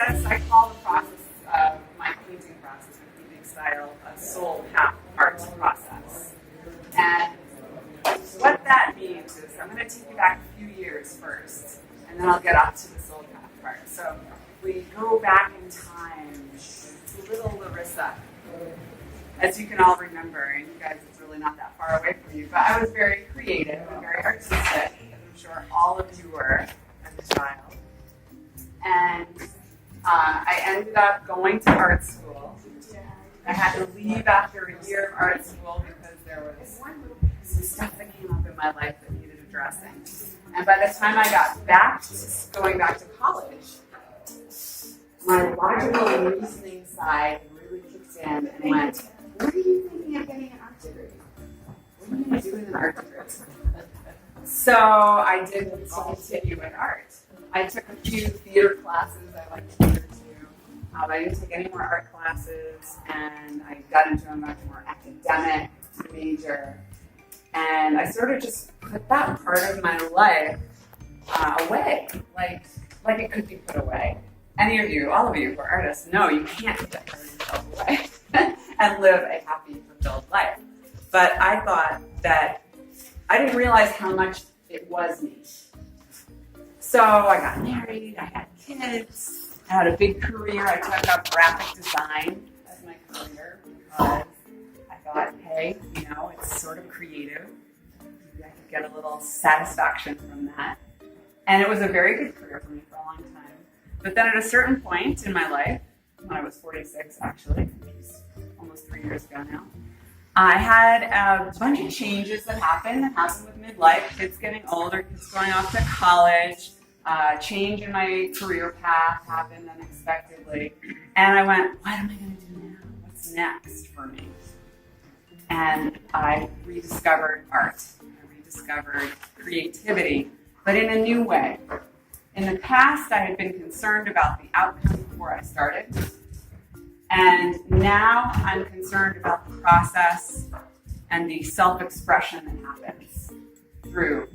process, I call the process of my painting process, my painting style, a soul path art process. And what that means is, I'm going to take you back a few years first, and then I'll get off to the soul path part. So if we go back in time, little Larissa, as you can all remember, and you guys, it's really not that far away from you, but I was very creative and very artistic, as I'm sure all of you were as a child. And I ended up going to art school. I had to leave after a year of art school because there was some stuff that came up in my life that needed addressing. And by the time I got back to going back to college, my logical and reasoning side really kicked in and went, what are you thinking of getting an art degree? What are you going to do with an art degree? So I didn't continue in art. I took a few theater classes. I liked theater too. I didn't take any more art classes, and I got into a much more academic major. And I sort of just put that part of my life away, like it could be put away. Any of you, all of you who are artists, know you can't put that part of yourself away and live a happy, fulfilled life. But I thought that I didn't realize how much it was me. So I got married, I had kids, I had a big career. I took up graphic design as my career because I thought, hey, it's sort of creative. Maybe I could get a little satisfaction from that. And it was a very good career for me for a long time. But then at a certain point in my life, when I was 46 actually, which is almost 3 years ago now, I had a bunch of changes that happened with midlife, kids getting older, kids going off to college, change in my career path happened unexpectedly. And I went, what am I going to do now? What's next for me? And I rediscovered art. I rediscovered creativity, but in a new way. In the past, I had been concerned about the outcome before I started. And now I'm concerned about the process and the self-expression that happens through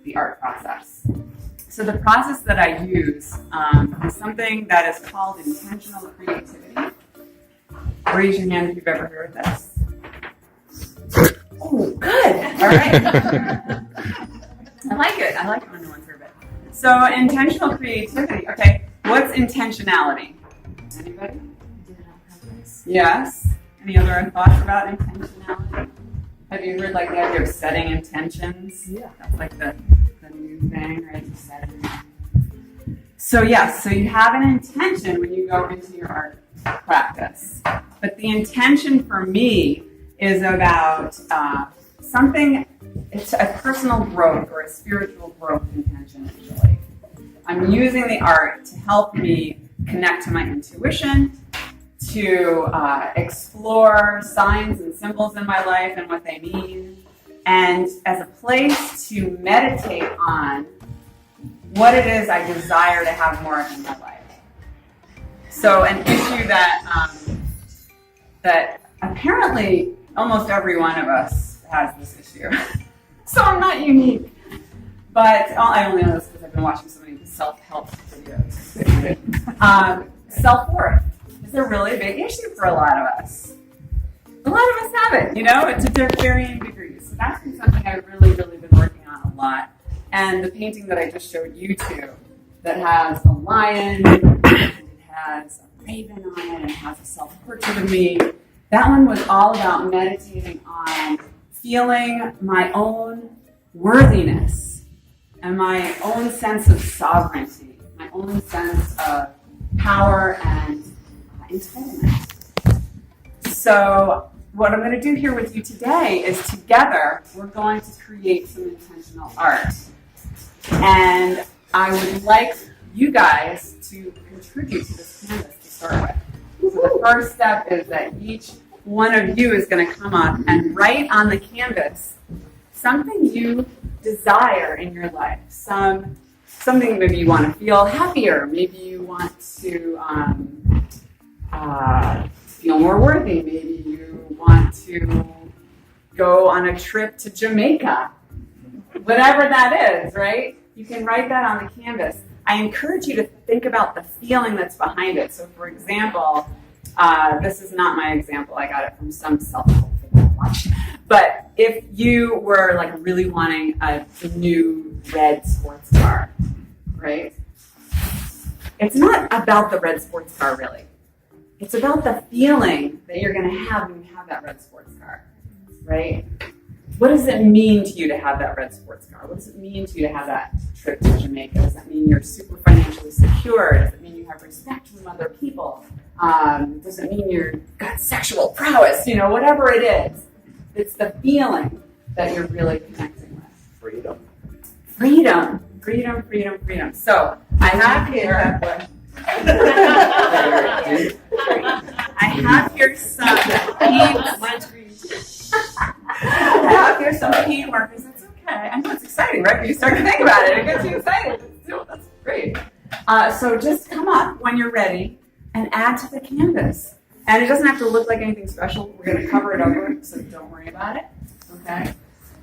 the art process. So the process that I use is something that is called intentional creativity. Raise your hand if you've ever heard of this. Oh, good. All right. I like it. I like it when no one's heard of it. So intentional creativity. Okay, what's intentionality? Anybody? Yes. Any other thoughts about intentionality? Have you heard the idea of setting intentions? Yeah. That's like the new thing, right? So yes, so you have an intention when you go into your art practice. But the intention for me is about something, it's a personal growth or a spiritual growth intention usually. I'm using the art to help me connect to my intuition, to explore signs and symbols in my life and what they mean, and as a place to meditate on what it is I desire to have more of in my life. So an issue that apparently almost every one of us has this issue. So I'm not unique. But I only know this because I've been watching so many self-help videos. Self-worth is a really big issue for a lot of us. A lot of us have it, it's to varying degrees. So that's been something I've really been working on a lot. And the painting that I just showed you two, that has a lion, and it has a raven on it, and it has a self-portrait of me, that one was all about meditating on feeling my own worthiness and my own sense of sovereignty, my own sense of power and entitlement. So what I'm going to do here with you today is together we're going to create some intentional art. And I would like you guys to contribute to this canvas to start with. So the first step is that each one of you is going to come up and write on the canvas something you desire in your life. Something maybe you want to feel happier. Maybe you want to feel more worthy. Maybe you want to go on a trip to Jamaica. Whatever that is, right? You can write that on the canvas. I encourage you to think about the feeling that's behind it. So for example, this is not my example. I got it from some self-help thing I watched. But if you were like really wanting a new red sports car, right? It's not about the red sports car, really. It's about the feeling that you're going to have when you have that red sports car, right? What does it mean to you to have that red sports car? What does it mean to you to have that trip to Jamaica? Does that mean you're super financially secure? Does it mean you have respect from other people? Does it mean you've got sexual prowess? You know, whatever it is. It's the feeling that you're really connecting with. Freedom. Freedom. Freedom, freedom, freedom. So I have here... I have here some paint markers. It's okay. I know it's exciting, right? When you start to think about it, it gets you excited. That's great. So just come up when you're ready and add to the canvas. And it doesn't have to look like anything special. We're going to cover it over, so don't worry about it. Okay?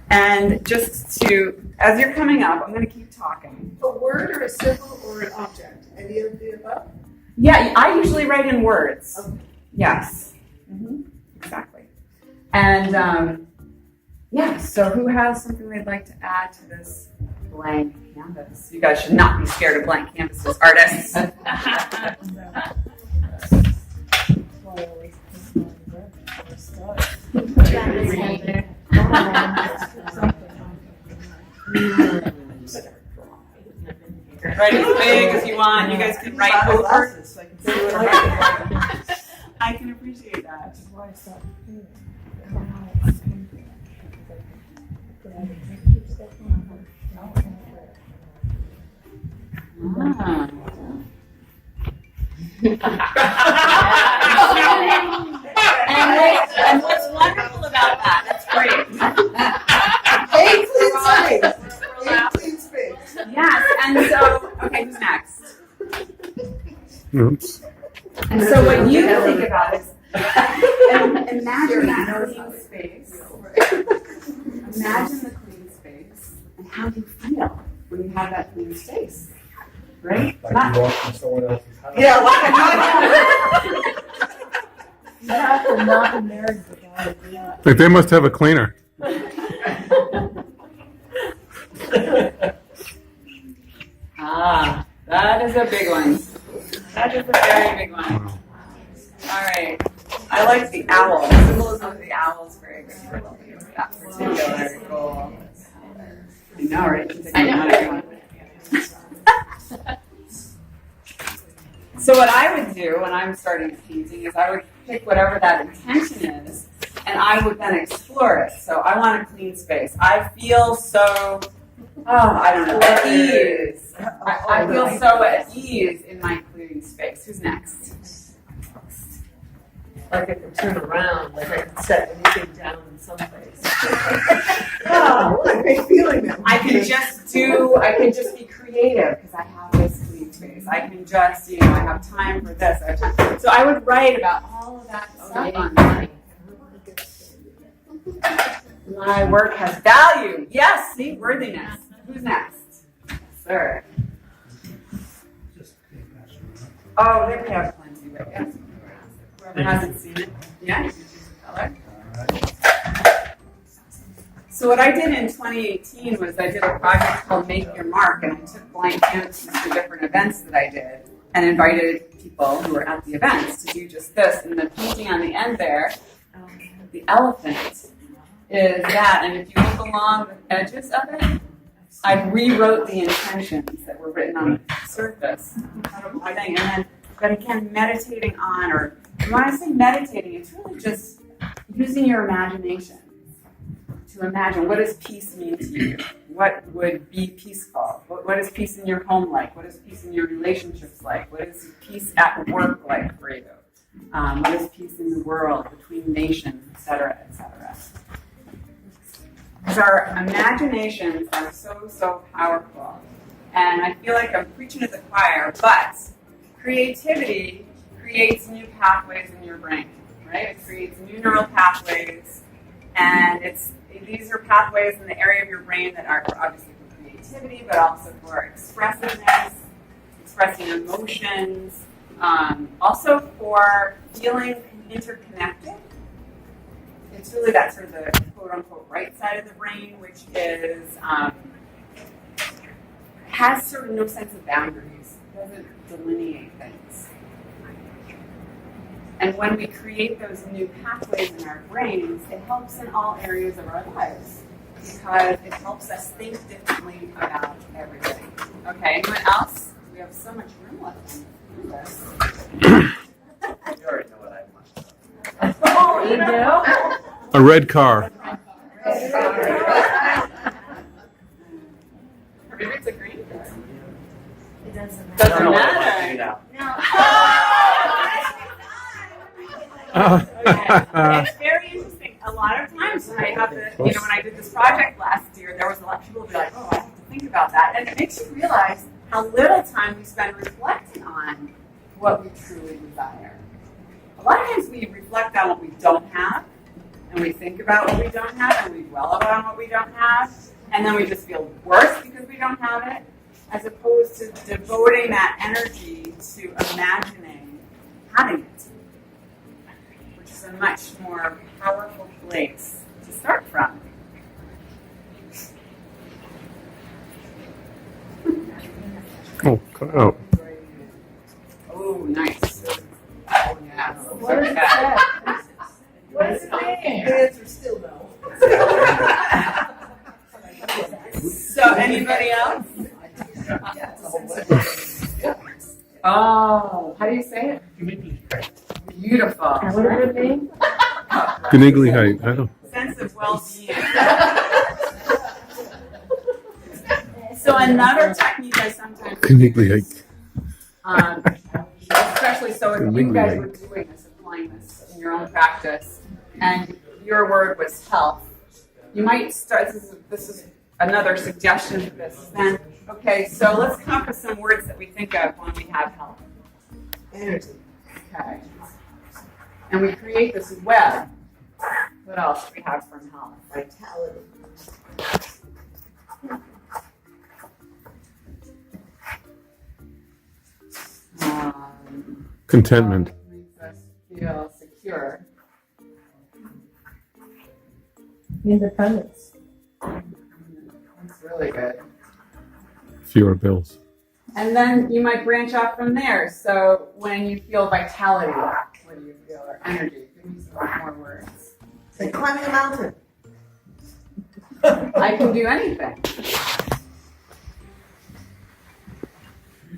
And just to, as you're coming up, I'm going to keep talking. A word or a symbol or an object? Any of the above? Yeah, I usually write in words. Okay. Yes. Exactly. And yeah, so who has something they'd like to add to this blank canvas? You guys should not be scared of blank canvases, artists. Write as big as you want. You guys can write over. I can appreciate that. And what's wonderful about that, that's great. Clean space. Yes, and so, okay, who's next? Oops. And so what you think about is, imagine that clean space. Imagine the clean space and how you feel when you have that clean space. Right? Like you walk from someone else's house. Yeah, like you have to not be married without it. Like they must have a cleaner. That is a big one. That is a very big one. Wow. All right. I like the owl. The symbolism of the owl is very good for that particular goal. I know, right? I know. So what I would do when I'm starting painting is I would pick whatever that intention is, and I would then explore it. So I want a clean space. I feel so, I don't know, at ease. I feel so at ease in my clean space. Who's next? Like I can turn around, like I can set anything down in some place. Oh, what a great feeling that I can just be creative because I have this clean space. I can just, I have time for this. I have time. So I would write about all of that stuff on mine. My work has value. Yes, see, worthiness. Who's next? Sir. Oh, there we have plenty, right? Yes. Whoever hasn't seen it. Yeah, you can choose a color. So what I did in 2018 was I did a project called Make Your Mark, and I took blank canvases to different events that I did and invited people who were at the events to do just this. And the painting on the end there, the elephant, is that. And if you look along the edges of it, I rewrote the intentions that were written on the surface of my thing. But again, meditating on, or when I say meditating, it's really just using your imagination to imagine, what does peace mean to you? What would be peaceful? What is peace in your home like? What is peace in your relationships like? What is peace at work like for you? What is peace in the world, between nations, et cetera, et cetera? Because our imaginations are so, so powerful. And I feel like I'm preaching to the choir, but creativity creates new pathways in your brain, right? It creates new neural pathways, and these are pathways in the area of your brain that are obviously for creativity, but also for expressiveness, expressing emotions, also for feeling interconnected. It's really that sort of the quote-unquote right side of the brain, which is has sort of no sense of boundaries, doesn't delineate things. And when we create those new pathways in our brains, it helps in all areas of our lives because it helps us think differently about everything. Okay, anyone else? We have so much room left on this. You already know what I want. Oh, you know? A red car. Maybe it's a green. It doesn't Doesn't I don't know what I want matter. to do now. Okay. It's very interesting. A lot of times when I have the, when I did this project last year, there was a lot of people who be like, oh, I have to think about that. And it makes you realize how little time we spend reflecting on what we truly desire. A lot of times we reflect on what we don't have, and we think about what we don't have, and we dwell on what we don't have, and then we just feel worse because we don't have it, as opposed to devoting that energy to imagining having it, which is a much more powerful place to start from. Oh. Oh, nice. Oh, yes. What is Okay. that? What does it mean? The answer is still no. So, anybody else? Oh, how do you say it? Beautiful. What does it mean? Gnigly height. I don't. Sense of well-being. So another technique I sometimes Gnigly height. especially so if you guys were doing this, applying this in your own practice, and your word was health, you might start. This is another suggestion for this. Then, okay, so let's come up with some words that we think of when we have health. Energy. Okay, and we create this web. What else do we have from health? Vitality. Contentment. Makes us feel secure. Independence. That's really good. Fewer bills. And then you might branch off from there. So when you feel vitality, what do you feel? Or energy? Give me some more words. It's like climbing a mountain. I can do anything.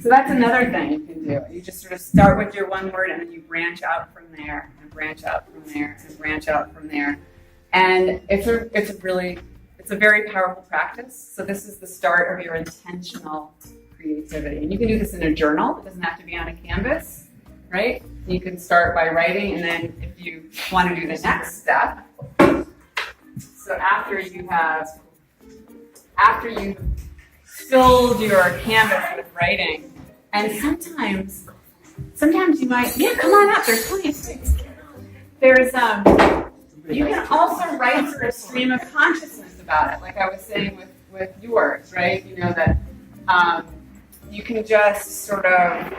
So that's another thing you can do. You just sort of start with your one word and then you branch out from there and branch out from there and branch out from there. And it's a very powerful practice. So this is the start of your intentional creativity. And you can do this in a journal. It doesn't have to be on a canvas, right? You can start by writing, and then if you want to do the next step, so after you've filled your canvas with writing, and sometimes you might, come on up, there's plenty of space. You can also write sort of stream of consciousness about it, like I was saying with yours, right? You know, that you can just sort of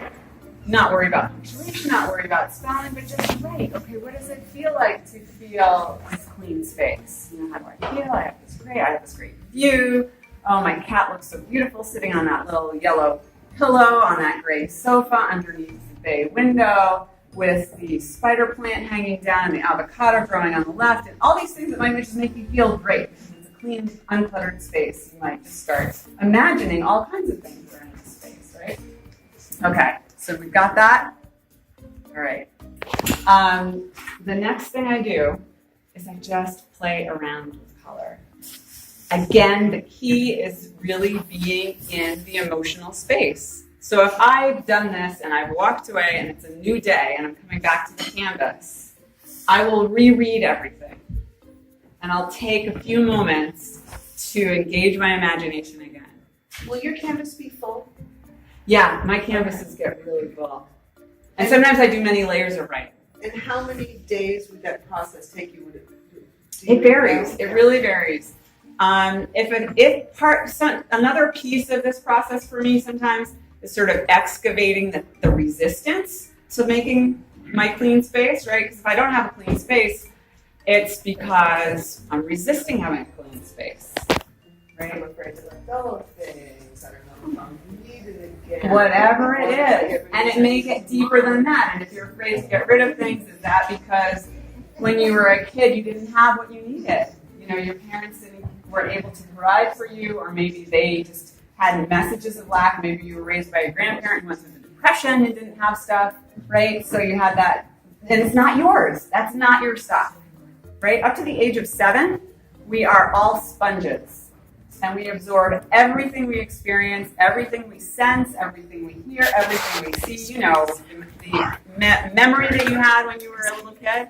not worry about punctuation, not worry about spelling, but just write. Okay, what does it feel like to feel this clean space? You know, how do I feel? I have this great view. Oh, my cat looks so beautiful sitting on that little yellow pillow on that gray sofa underneath the bay window with the spider plant hanging down and the avocado growing on the left, and all these things that might just make you feel great. It's a clean, uncluttered space. You might just start imagining all kinds of things that are in this space, right? Okay, so we've got that. All right. The next thing I do is I just play around with color. Again, the key is really being in the emotional space. So if I've done this and I've walked away and it's a new day and I'm coming back to the canvas, I will reread everything. And I'll take a few moments to engage my imagination again. Will your canvas be full? Yeah, my canvases get really full. And sometimes I do many layers of writing. And how many days would that process take you? It varies. It really varies. Another piece of this process for me sometimes is sort of excavating the resistance to making my clean space, right? Because if I don't have a clean space, it's because I'm resisting having a clean space, right? I'm afraid to let go of things. I don't know if I'm needed again. Whatever it is. And it may get deeper than that. And if you're afraid to get rid of things, is that because when you were a kid, you didn't have what you needed? You know, your parents weren't able to provide for you, or maybe they just had messages of lack. Maybe you were raised by a grandparent who went through the depression and didn't have stuff, right? So you had that, and it's not yours. That's not your stuff, right? Up to the age of 7, we are all sponges, and we absorb everything we experience, everything we sense, everything we hear, everything we see. You know, the memory that you had when you were a little kid.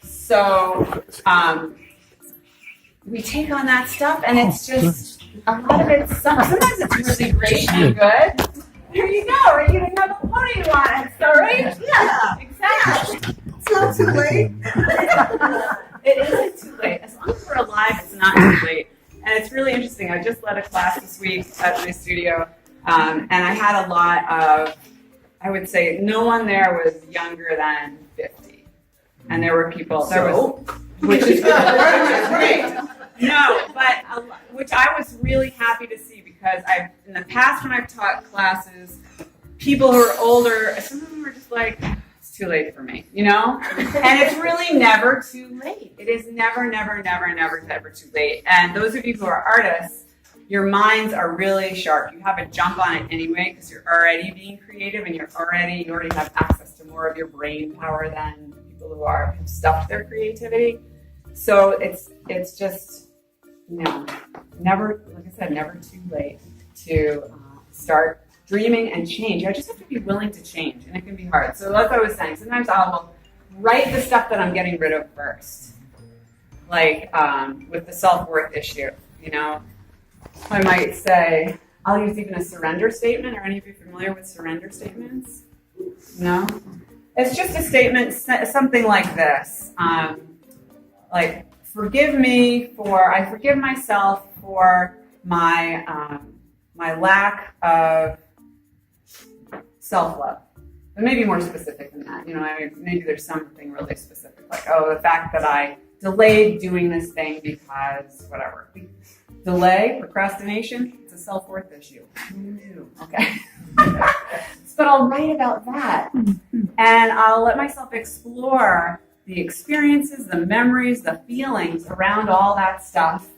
So we take on that stuff, and it's just a lot of it. Sometimes it's really great and good. There you go, right? You didn't have a pony you wanted, so right? Yeah, Exactly. it's not too late. It isn't too late. As long as we're alive, it's not too late. And it's really interesting. I just led a class this week at my studio, and I had a lot of, I would say, no one there was younger than 50. And there were people, which is Great. no, but which I was really happy to see, because in the past when I've taught classes, people who are older, some of them were just like, it's too late for me, you know? And it's really never too late. It is never, never, never, never, never too late. And those of you who are artists, your minds are really sharp. You have a jump on it anyway, because you're already being creative, and you already have access to more of your brain power than people who have stuffed their creativity. So it's just, never, like I said, never too late to start dreaming and change. I just have to be willing to change, and it can be hard. So like I was saying, sometimes I will write the stuff that I'm getting rid of first, like with the self-worth issue, I might say, I'll use even a surrender statement. Are any of you familiar with surrender statements? No? It's just a statement, something like this. Like, I forgive myself for my lack of self-love. But maybe more specific than that. Maybe there's something really specific, like, the fact that I delayed doing this thing because whatever. Delay, procrastination, it's a self-worth issue. Who knew? Okay. But I'll write about that. And I'll let myself explore the experiences, the memories, the feelings around all that stuff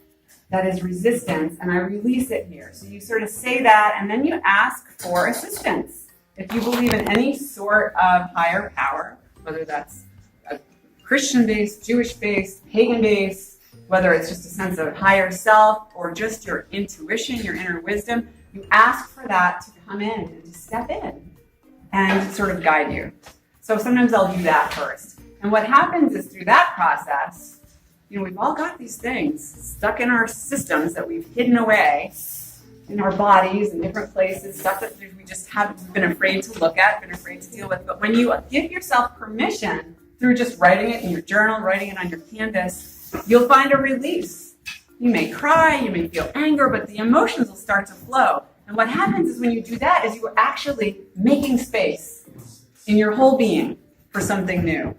that is resistance, and I release it here. So you sort of say that, and then you ask for assistance. If you believe in any sort of higher power, whether that's a Christian-based, Jewish-based, pagan-based, whether it's just a sense of higher self or just your intuition, your inner wisdom, you ask for that to come in and to step in and sort of guide you. So sometimes I'll do that first. And what happens is through that process, we've all got these things stuck in our systems that we've hidden away in our bodies in different places, stuff that we just haven't been afraid to look at, been afraid to deal with. But when you give yourself permission through just writing it in your journal, writing it on your canvas, you'll find a release. You may cry, you may feel anger, but the emotions will start to flow. And what happens is when you do that is you are actually making space in your whole being for something new.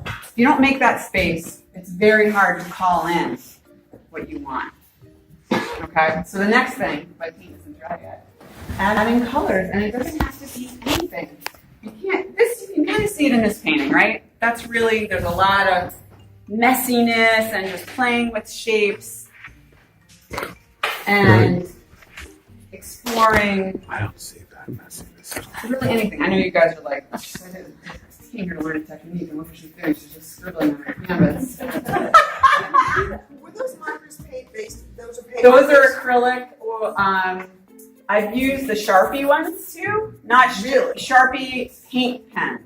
If you don't make that space, it's very hard to call in what you want. Okay? So the next thing, my paint isn't dry yet, adding colors, and it doesn't have to be anything. You can kind of see it in this painting, right? That's really, there's a lot of messiness and just playing with shapes and exploring. I don't see that messiness. Really anything. I know you guys are like, I came here to learn a technique, and what she's doing, she's just scribbling on her canvas. Were those markers paint-based? Those are paint Those markers? are acrylic. Or, I've used the Sharpie ones too. Not Really? Sharpie paint pens,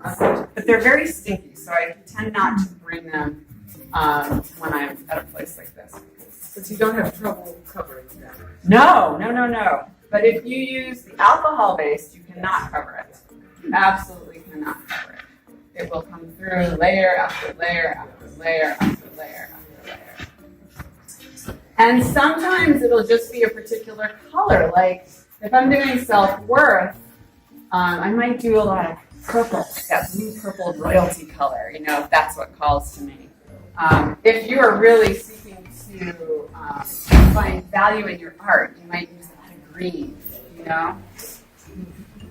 but they're very stinky, so I tend not to bring them when I'm at a place like this. But you don't have trouble covering that. No. But if you use the alcohol-based, you cannot cover it. You absolutely cannot cover it. It will come through layer after layer after layer after layer after layer. And sometimes it'll just be a particular color. Like if I'm doing self-worth, I might do a lot of purple, that blue purple royalty color, if that's what calls to me. If you are really seeking to find value in your art, you might use a lot of green,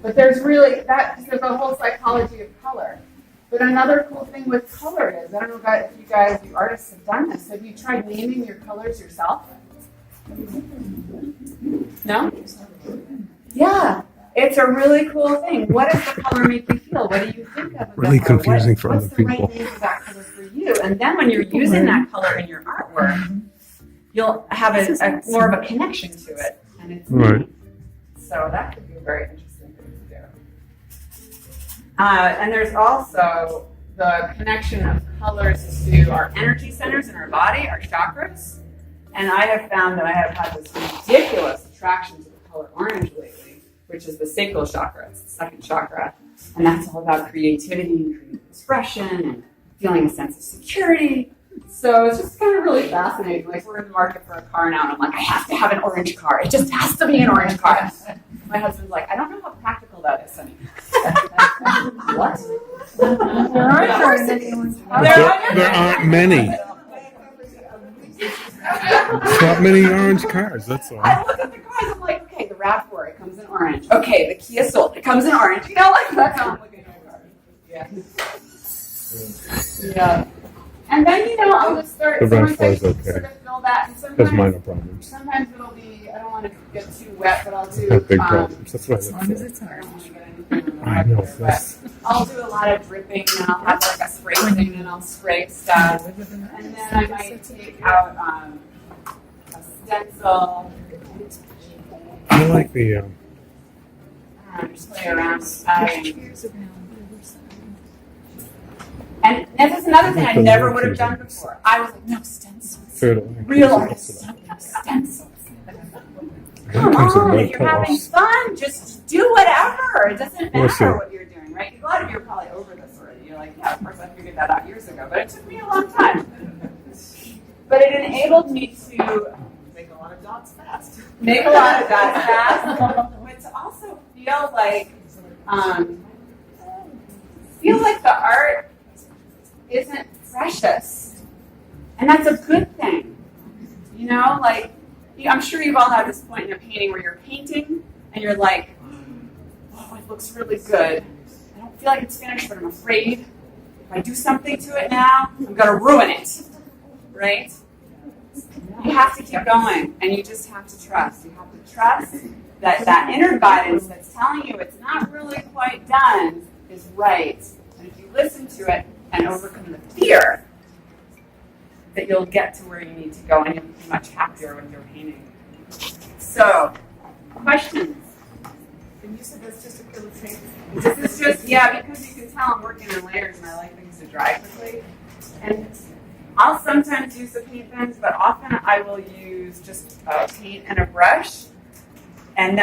But there's a whole psychology of color. But another cool thing with color is, I don't know if you artists have done this. Have you tried naming your colors yourself? No? Yeah. It's a really cool thing. What does the color make you feel? What do you think of? Really confusing for other people. What's the right name for that color for you? And then when you're using that color in your artwork, you'll have more of a connection to it. And it's Right. So that could be a very interesting thing to do. And there's also the connection of colors to our energy centers in our body, our chakras. And I have found that I have had this ridiculous attraction to the color orange lately, which is the sacral chakra. It's the second chakra. And that's all about creativity and creative expression and feeling a sense of security. So it's just kind of really fascinating. Like, we're in the market for a car now, and I'm like, I have to have an orange car. It just has to be an orange car. My husband's like, I don't know how practical that is, Sonny. What? There Aren't many. There's not many orange cars, that's all. I look at the cars, I'm like, okay, the RAV4, it comes in orange. Okay, the Kia Soul, it comes in orange. That's how I'm looking at cars. Yeah. Yeah. And then, I'll just start. The sometimes RAV4 is I okay. Sort of fill that, and Has minor sometimes, problems. sometimes it'll be, I don't want to get too wet, but I'll do. Have big problems. That's what I look I for. don't want to get anything on the I know. record, but I'll do a lot of dripping, and I'll have like a spray thing, and I'll spray stuff. And then I might take out a stencil. I like the. Just play around with adding. And this is another thing I never would have done before. I was like, no stencils. Real artists don't do stencils. Come on, if you're having fun, just do whatever. It doesn't matter what you're doing, right? A lot of you are probably over this already. You're like, yeah, of course I figured that out years ago, but it took me a long time. But it enabled me to Make a lot of dots fast. make a lot of dots fast, but to also feel like the art isn't precious, and that's a good thing. I'm sure you've all had this point in a painting where you're painting and you're like, oh, it looks really good. I don't feel like it's finished, but I'm afraid if I do something to it now, I'm gonna ruin it, right? You have to keep going, and you just have to trust. You have to trust that inner guidance that's telling you it's not really quite done is right. And if you listen to it and overcome the fear, that you'll get to where you need to go, and you'll be much happier with your painting. So, questions? And you said that's just acrylic paint? This is just, because you can tell I'm working in layers and I like things to dry quickly. And I'll sometimes use the paint pens, but often I will use just paint and a brush. And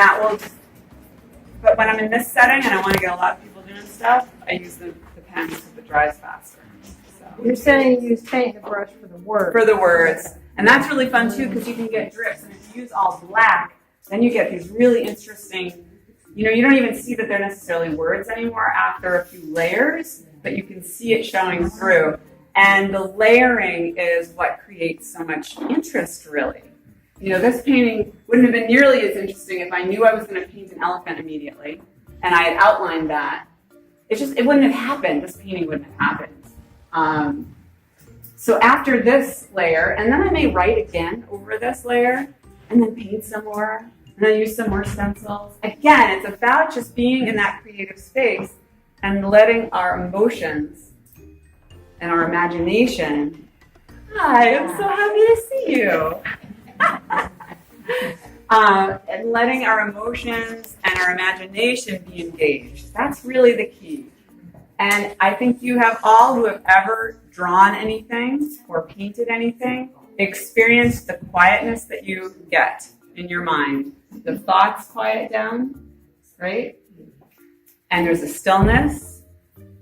but when I'm in this setting and I want to get a lot of people doing stuff, I use the pen because it dries faster. So. You're saying use paint and a brush for the word. For the words. And that's really fun too, because you can get drips. And if you use all black, then you get these really interesting, you don't even see that they're necessarily words anymore after a few layers, but you can see it showing through. And the layering is what creates so much interest, really. This painting wouldn't have been nearly as interesting if I knew I was going to paint an elephant immediately, and I had outlined that. It wouldn't have happened. This painting wouldn't have happened. So after this layer, and then I may write again over this layer, and then paint some more, and then use some more stencils. Again, it's about just being in that creative space and letting our emotions and our imagination. Hi, I'm so happy to see you. And letting our emotions and our imagination be engaged. That's really the key. And I think you have all who have ever drawn anything or painted anything experienced the quietness that you get in your mind. The thoughts quiet down, right? And there's a stillness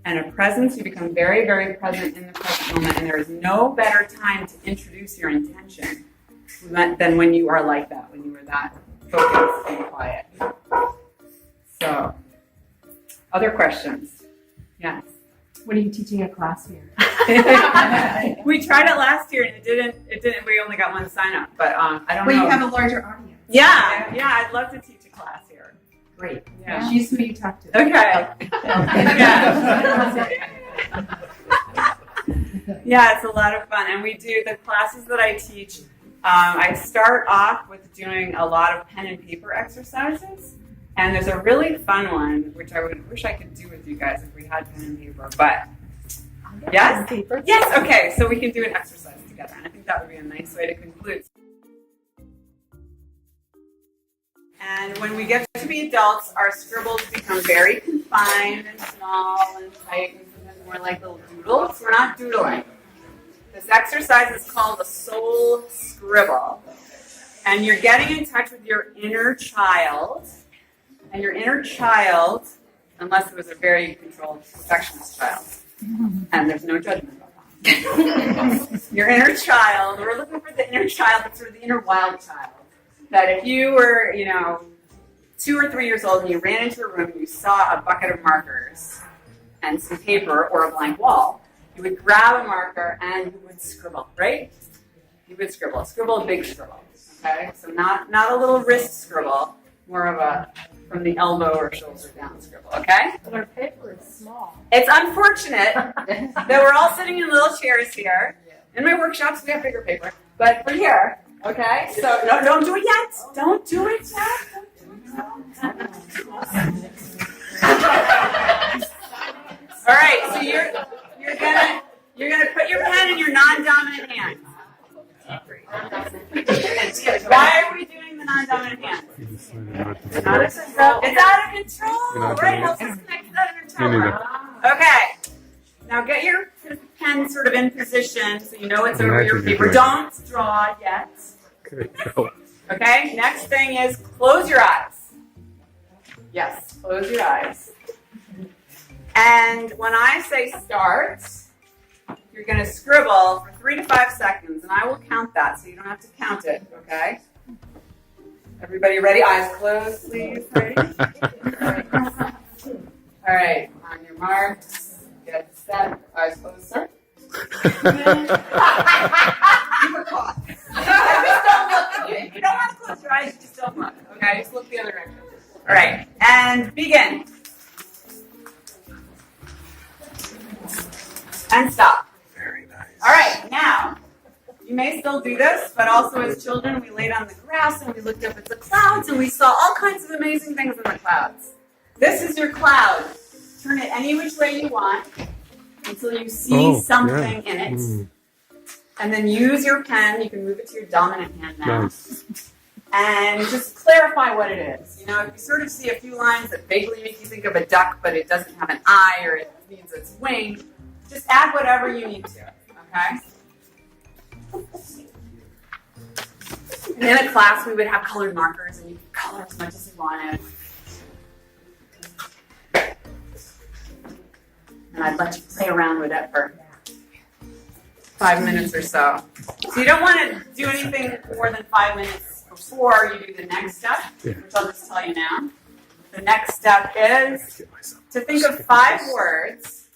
and a presence. You become very, very present in the present moment, and there is no better time to introduce your intention than when you are like that, when you are that focus and quiet. So, other questions? Yes. What are you teaching a class here? We tried it last year and it didn't, we only got one sign up, but I don't But know. you have a larger audience. Yeah, I'd love to teach a class here. Great. Yeah. She's who you talk to. Okay. Yeah, it's a lot of fun. And we do the classes that I teach. I start off with doing a lot of pen and paper exercises. And there's a really fun one, which I would wish I could do with you guys if we had pen and paper. But yes? Yes, okay. So we can do an exercise together. And I think that would be a nice way to conclude. And when we get to be adults, our scribbles become very confined and small and tight and sometimes more like little doodles. We're not doodling. This exercise is called a soul scribble. And you're getting in touch with your inner child. And your inner child, unless it was a very controlled perfectionist child, and there's no judgment about that. Your inner child, we're looking for the inner child, that's sort of the inner wild child. That if you were, 2 or 3 years old and you ran into a room and you saw a bucket of markers and some paper or a blank wall, you would grab a marker and you would scribble, right? You would scribble a big scribble, okay? So not a little wrist scribble, more of a from the elbow or shoulder down scribble, okay? But our paper is small. It's unfortunate that we're all sitting in little chairs here. In my workshops, we have bigger paper, but we're here, okay? So no, don't do it yet. Don't do it yet. All right, so you're gonna put your pen in your non-dominant hand. Why are we doing the non-dominant hand? It's out of control. Right? Helps us connect to that inner child. Okay. Now get your pen sort of in position so you know it's over your paper. Don't draw yet. Okay. Next thing is close your eyes. Yes, close your eyes. And when I say start, you're going to scribble for 3 to 5 seconds, and I will count that, so you don't have to count it, okay? Everybody ready? Eyes closed, please. Ready? All right, on your marks, get set. Eyes closed, sir. You were caught. Just don't look. You don't have to close your eyes, you just don't look, okay? Just look the other direction. All right, and begin. And stop. Very nice. All right, now, you may still do this, but also as children, we laid on the grass and we looked up at the clouds and we saw all kinds of amazing things in the clouds. This is your cloud. Turn it any which way you want until you see something in it. And then use your pen. You can move it to your dominant hand now. Nice. And just clarify what it is. If you sort of see a few lines that vaguely make you think of a duck, but it doesn't have an eye or it needs its wing, just add whatever you need to, okay? And in a class, we would have colored markers, and you could color as much as you wanted. And I'd let you play around with it for 5 minutes or so. So you don't want to do anything more than 5 minutes before you do the next step, which I'll just tell you now. The next step is to think of 5 words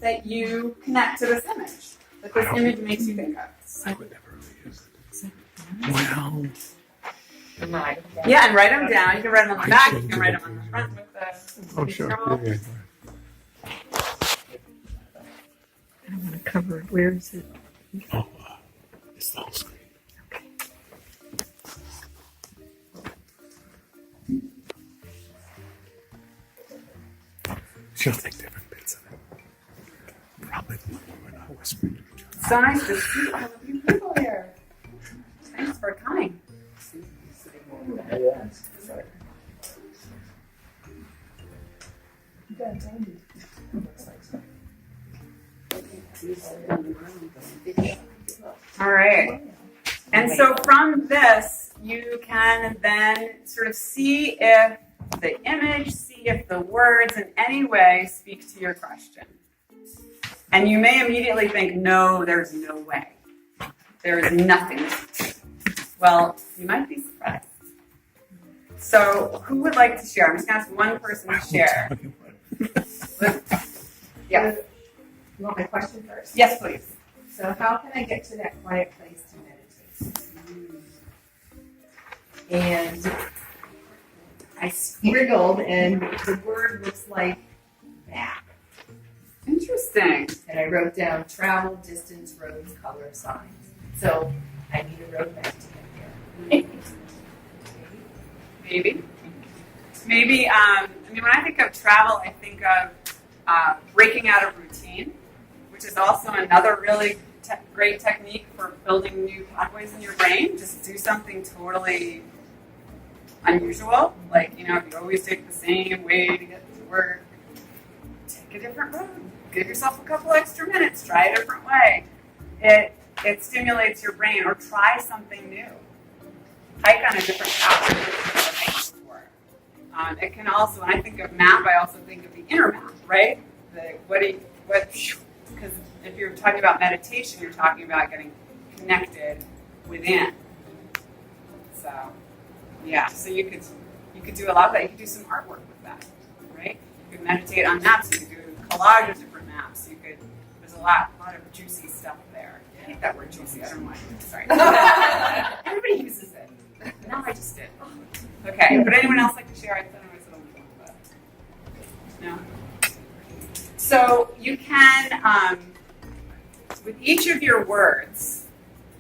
that you connect to this image, that this image makes you think of. I would never really use it. Well, Yeah, and write them down. You can write them on the back, you can write them on the front with the oh, sure. scroll. Yeah. I want to cover it. Where is it? Oh, it's the whole screen. She'll take different bits of it. Probably the one we're not whispering to each other. So nice to see all of you people here. Thanks for coming. All right. And so from this, you can then sort of see if the image, see if the words in any way speak to your question. And you may immediately think, no, there's no way. There is nothing. Well, you might be surprised. So who would like to share? I'm just gonna ask one person to share. Yeah. You want my question first? Yes, please. So how can I get to that quiet place to meditate? And I scribbled, and the word looks like map. Interesting. And I wrote down travel, distance, roads, color, signs. So I need a road map to get there. Maybe. I mean, when I think of travel, I think of breaking out of routine, which is also another really great technique for building new pathways in your brain. Just do something totally unusual. Like, if you always take the same way to get to work, take a different road. Give yourself a couple extra minutes. Try a different way. It stimulates your brain, or try something new. Hike on a different path than you've hiked before. It can also, when I think of map, I also think of the inner map, right? Because if you're talking about meditation, you're talking about getting connected within. So, yeah. So you could do a lot of that. You could do some artwork with that, right? You could meditate on maps. You could do a collage of different maps. There's a lot of juicy stuff there. I hate that word juicy. I don't know why. Sorry. Everybody uses it. Now I just did. Okay. Would anyone else like to share? I don't know if I said no. So you can, with each of your words,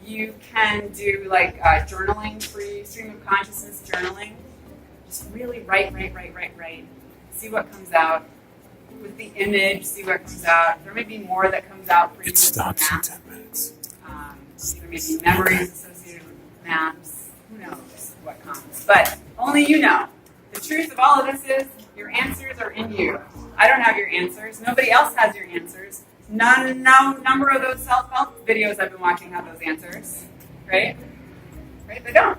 you can do like journaling, free stream of consciousness journaling. Just really write. See what comes out. With the image, see what comes out. There may be more that comes out for you. It stops in 10 minutes. There may be memories associated with maps. Who knows what comes? But only you know. The truth of all of this is your answers are in you. I don't have your answers. Nobody else has your answers. No number of those self-help videos I've been watching have those answers. Right? They don't.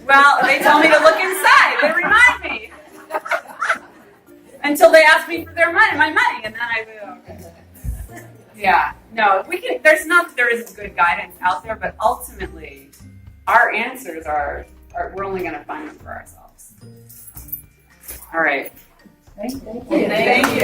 Well, they tell me to look inside. They remind me. Until they ask me for my money, and then I go, okay. Yeah, no, there isn't good guidance out there, but ultimately, our answers are we're only going to find them for ourselves. All right. Thank you. Thank you.